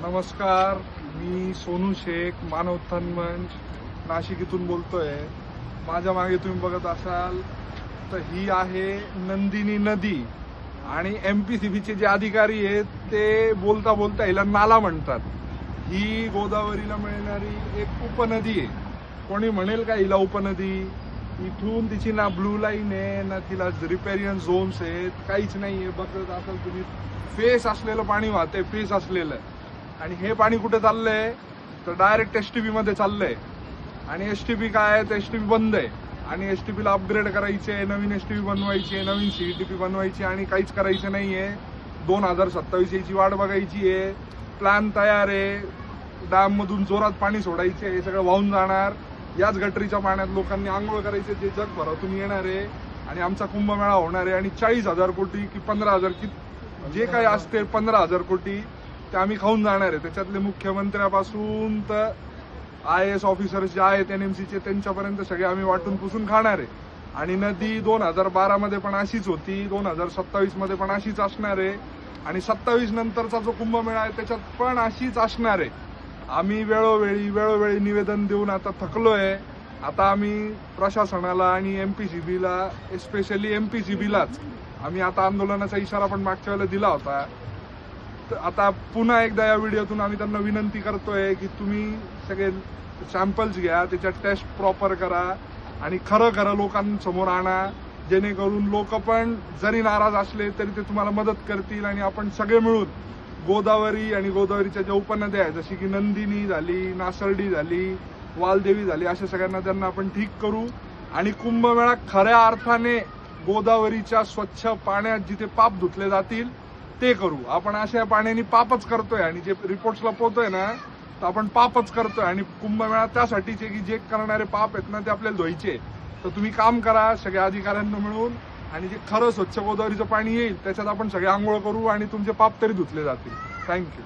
नमस्कार, मी सोनू शेख, मानव उत्थान मंच नाशिक इथून बोलतोय। माझ्या मागे तुम्ही बघत असाल तर ही आहे नंदिनी नदी आणि एमपीसीबीचे जे अधिकारी आहेत ते बोलता बोलता हिला नाला म्हणतात। ही गोदावरीला मिळणारी एक उपनदी आहे। कोणी म्हणेल का हिला उपनदी? इथून तिची ना ब्लू लाईन आहे ना तिला रिपेरियन झोन्स आहेत, काहीच नाहीये। बघत असाल तुम्ही फेस असलेलं पाणी वाहते, फेस असलेलं। आणि हे पाणी कुठे चाललंय तर डायरेक्ट एसटीबी मध्ये चाललंय। आणि एसटीबी काय आहे तर एसटीबी बंद आहे आणि एसटीबीला अपग्रेड करायचे, नवीन एसटीबी बनवायचे, नवीन सीईटीपी बनवायची आणि काहीच करायचं नाहीये। 2027 याची वाट बघायची आहे। प्लॅन तयार आहे, डॅम मधून जोरात पाणी सोडायचे, हे सगळं वाहून जाणार। याच गटरीच्या पाण्यात लोकांनी आंघोळ करायचे जे जगभरातून येणार आहे आणि आमचा कुंभमेळा होणार आहे। आणि 40,000 कोटी की 15,000 की जे काही असते 15,000 कोटी ते आम्ही खाऊन जाणार आहे। त्याच्यातले मुख्यमंत्र्यापासून तर IAS ऑफिसर्स जे आहेत NMCचे त्यांच्यापर्यंत सगळे आम्ही वाटून पुसून खाणार आहे। आणि नदी 2012 मध्ये पण अशीच होती, 2027 मध्ये पण अशीच असणार आहे आणि 27 नंतरचा जो कुंभमेळा आहे त्याच्यात पण अशीच असणार आहे। आम्ही वेळोवेळी निवेदन देऊन आता थकलोय। आता आम्ही प्रशासनाला आणि एमपीसीबीला, एस्पेशली एमपीसीबीलाच आम्ही आता आंदोलनाचा इशारा पण मागच्या वेळेला दिला होता। आता पुन्हा एकदा या व्हिडिओतून आम्ही त्यांना विनंती करतोय की तुम्ही सगळे सॅम्पल्स घ्या, त्याच्या टेस्ट प्रॉपर करा आणि खरं लोकांसमोर आणा, जेणेकरून लोक पण जरी नाराज असले तरी ते तुम्हाला मदत करतील आणि आपण सगळे मिळून गोदावरी आणि गोदावरीच्या ज्या उपनद्या आहेत जशी की नंदिनी झाली, नासर्डी झाली, वालदेवी झाली, अशा सगळ्या नद्यांना आपण ठीक करू आणि कुंभमेळा खऱ्या अर्थाने गोदावरीच्या स्वच्छ पाण्यात जिथे पाप धुतले जातील ते करू। आपण अशा पाण्याने पापच करतोय आणि जे रिपोर्ट्सला पोहतोय ना तर आपण पापच करतोय। आणि कुंभमेळा त्यासाठीच आहे की जे करणारे पाप आहेत ना ते आपल्याला धुवायचे। तर तुम्ही काम करा सगळ्या अधिकाऱ्यांना मिळून आणि जे खरं स्वच्छ गोदावरीचं पाणी येईल त्याच्यात आपण सगळे आंघोळ करू आणि तुमचे पाप तरी धुतले जातील। थँक्यू।